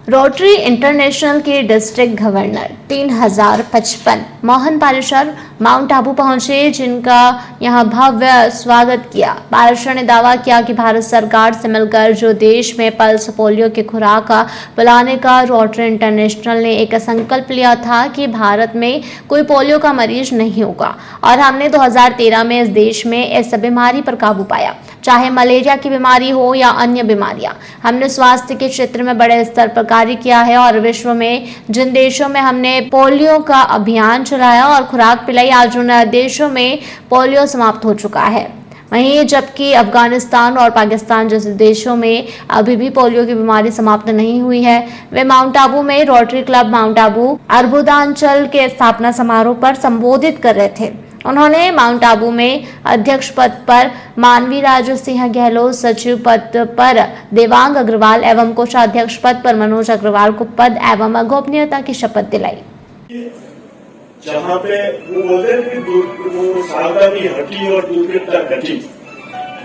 Rotary International के district governor 3055 Mohan Parishar Mount Abu पहुंचे, जिनका यहां भव्य स्वागत किया। पारिशर ने दावा किया कि भारत सरकार से मिलकर जो देश में पल्स पोलियो की खुराक पिलाने का रोटरी इंटरनेशनल ने एक संकल्प लिया था कि भारत में कोई पोलियो का मरीज नहीं होगा, और हमने 2013 में इस देश में इस बीमारी पर काबू पाया। चाहे मलेरिया की बीमारी हो या अन्य बीमारियां, हमने स्वास्थ्य के क्षेत्र में बड़े स्तर पर कार्य किया है, और विश्व में जिन देशों में हमने पोलियो का अभियान चलाया और खुराक पिलाई, आज उन देशों में पोलियो समाप्त हो चुका है। वहीं जबकि अफगानिस्तान और पाकिस्तान जैसे देशों में अभी भी पोलियो की बीमारी समाप्त नहीं हुई है। वे माउंट आबू में rotary club mount Abu Arbudanchal के स्थापना समारोह पर संबोधित कर रहे थे। उन्होंने माउंट आबू में अध्यक्ष पद पर मानवी राज सिंह गहलोत, सचिव पद पर देवांग अग्रवाल एवं कोषाध्यक्ष पद पर मनोज अग्रवाल को पद एवं गोपनीयता की शपथ दिलाई। जहाँ पे वो बोलते हैं कि वो सावधानी हटी और दुर्घटना घटी,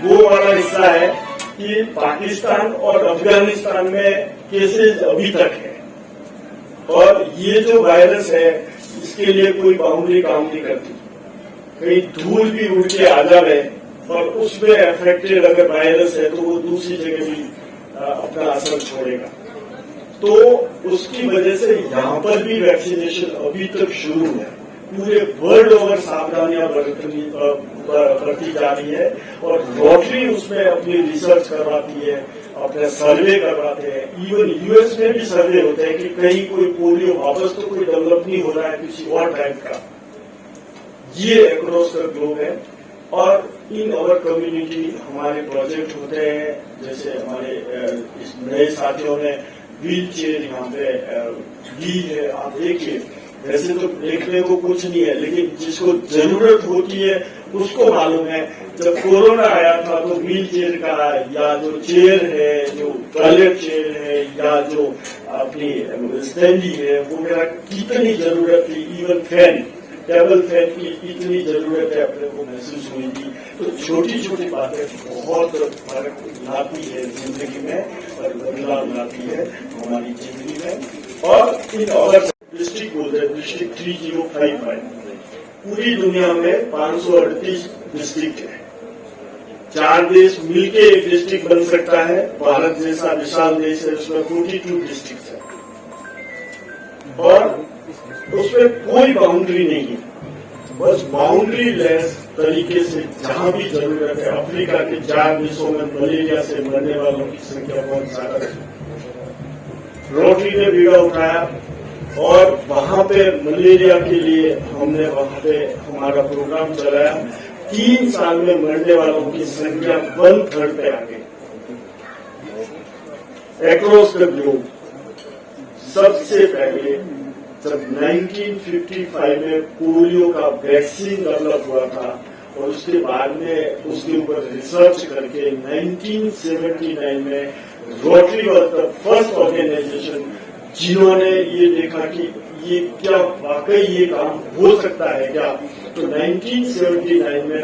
वो वाला हिस्सा है कि पाकिस्तान और अफगानिस्तान में केसेस अभी तक है, और ये जो वायरस है इसके लिए कोई बाउंड्री काम नहीं करती। कहीं धूल भी उड़ के आ जाए और उसमें अफेक्टेड अगर वायरस है तो वो दूसरी जगह भी अपना असर छोड़ेगा। तो उसकी वजह से यहाँ पर भी वैक्सीनेशन अभी तक शुरू है। पूरे वर्ल्ड ओवर सावधानियां बरती जा रही है, और रोटरी उसमें अपनी रिसर्च करवाती है, अपने सर्वे करवाते हैं। इवन यूएस में भी सर्वे होते हैं कि कहीं कोई पोलियो वापस तो कोई डेवलप नहीं हो रहा है किसी और टाइप का। ये अक्रॉस द ग्लोब है, और इन अवर कम्युनिटी हमारे प्रोजेक्ट होते हैं। जैसे हमारे इस नए साथियों ने व्हील चेयर यहाँ पे दी है, आप देखिए। वैसे तो देखने को कुछ नहीं है, लेकिन जिसको जरूरत होती है उसको मालूम है। जब कोरोना आया था तो व्हील चेयर का या जो चेयर है, जो टॉयलेट चेयर है, या जो अपनी स्टैंडी है, वो मेरा कितनी जरूरत थी। इवन फैन, टेबल फैन की इतनी जरूरत है अपने को महसूस हुई थी। तो छोटी छोटी बातें बहुत फर्क लाती है जिंदगी में, और बदलाव लाती है हमारी जिंदगी में। और इन और डिस्ट्रिक्ट बोलते हैं, डिस्ट्रिक्ट 3055 पूरी दुनिया में 538 डिस्ट्रिक्ट है। 4 देश मिलके एक डिस्ट्रिक्ट बन सकता है। भारत जैसा विशाल देश है, उसमें 42 डिस्ट्रिक्ट है, और उसमें कोई बाउंड्री नहीं है। बस बाउंड्री लेस तरीके से जहां भी जरूरत है। अफ्रीका के 4 देशों में मलेरिया से मरने वालों की संख्या बहुत ज्यादा है। रोटरी ने बीड़ा उठाया, और वहां पे मलेरिया के लिए हमने वहां पे हमारा प्रोग्राम चलाया। 3 साल में मरने वालों की संख्या 1/3 पे आ गई अक्रॉस द ग्लोब। सबसे पहले जब 1955 में पोलियो का वैक्सीन डेवलप हुआ था, और उसके बाद में उसके ऊपर रिसर्च करके 1979 में rotary was the first organization जिन्होंने ये देखा कि ये क्या वाकई ये काम हो सकता है क्या। तो 1979 में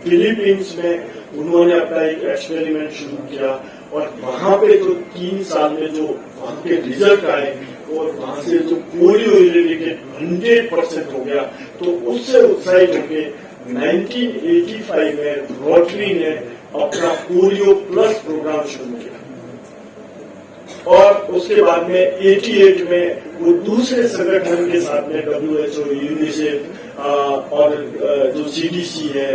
फिलीपींस में उन्होंने अपना एक एक्सपेरिमेंट शुरू किया, और वहां पे जो 3 साल में जो वहां के रिजल्ट आए, और वहां से जो पोलियो इरेडिकेट 100% हो गया, तो उससे उत्साहित होकर 1985 में रोटरी ने अपना पोलियो प्लस प्रोग्राम शुरू किया, और उसके बाद में 88 में वो दूसरे संगठन के साथ में WHO, यूनिसेफ और जो CDC है,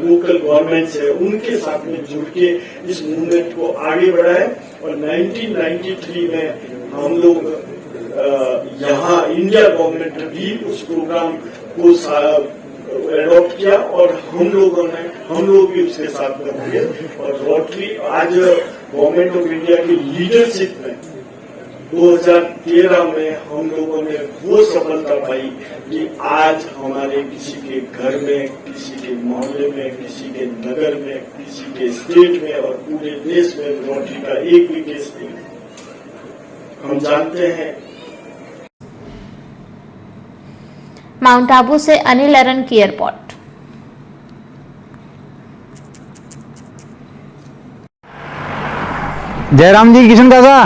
लोकल गवर्नमेंट्स है, उनके साथ में जुड़ के इस मूवमेंट को आगे बढ़ाए। और 1993 में हम लोग यहाँ इंडिया गवर्नमेंट ने भी उस प्रोग्राम को एडॉप्ट किया, और हम लोग भी उसके साथ में होंगे। और रोटरी आज गवर्नमेंट ऑफ इंडिया की लीडरशिप में 2013 में हम लोगों ने वो सफलता पाई कि आज हमारे किसी के घर में, किसी के मोहल्ले में, किसी के नगर में, किसी के स्टेट में और पूरे देश में रोटरी का एक भी केस नहीं। हम जानते हैं। माउंट आबू से अनिल अरन की एयरपोर्ट। जयराम जी, किशन काका।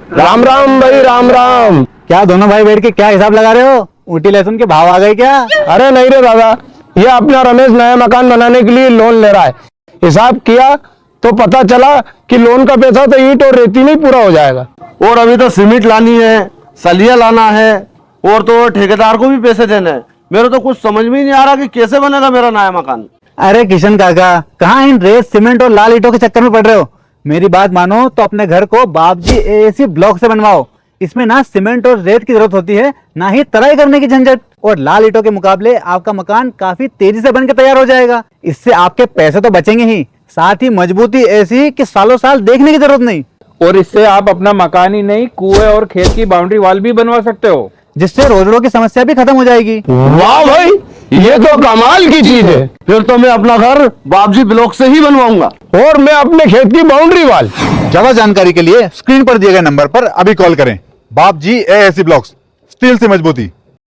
राम राम भाई, राम राम। क्या दोनों भाई बैठ के क्या हिसाब लगा रहे हो? ऊटी लहसुन के भाव आ गए क्या? अरे नहीं रे दादा, ये अपना रमेश नया मकान बनाने के लिए लोन ले रहा है। हिसाब किया तो पता चला कि लोन का पैसा तो ईंट और रेती में ही पूरा हो जाएगा। और अभी तो सीमेंट लानी है, सलिया लाना है, और तो ठेकेदार को भी पैसे देने हैं। मेरे तो कुछ समझ में ही नहीं आ रहा कि कैसे बनेगा मेरा नया मकान। अरे किशन काका, कहाँ इन रेत सीमेंट और लाल ईंटों के चक्कर में पड़ रहे हो? मेरी बात मानो तो अपने घर को बाबजी एएसी ब्लॉक से बनवाओ। इसमें ना सीमेंट और रेत की जरूरत होती है, ना ही तराई करने की झंझट। और लाल ईंटों के मुकाबले आपका मकान काफी तेजी से बनकर तैयार हो जाएगा। इससे आपके पैसे तो बचेंगे ही, साथ ही मजबूती ऐसी कि सालों साल देखने की जरूरत नहीं। और इससे आप अपना मकान ही नहीं, कुएं और खेत की बाउंड्री वॉल भी बनवा सकते हो, जिससे रोज रोज की समस्या भी खत्म हो जाएगी। वाह भाई, ये तो कमाल की चीज है। फिर तो मैं अपना घर बाबजी ब्लॉक से ही बनवाऊंगा। और मैं अपने खेत की बाउंड्री वाल। ज्यादा जानकारी के लिए स्क्रीन पर दिए गए नंबर पर अभी कॉल करें। बाबजी एएसी ब्लॉक्स, स्टील से मजबूती।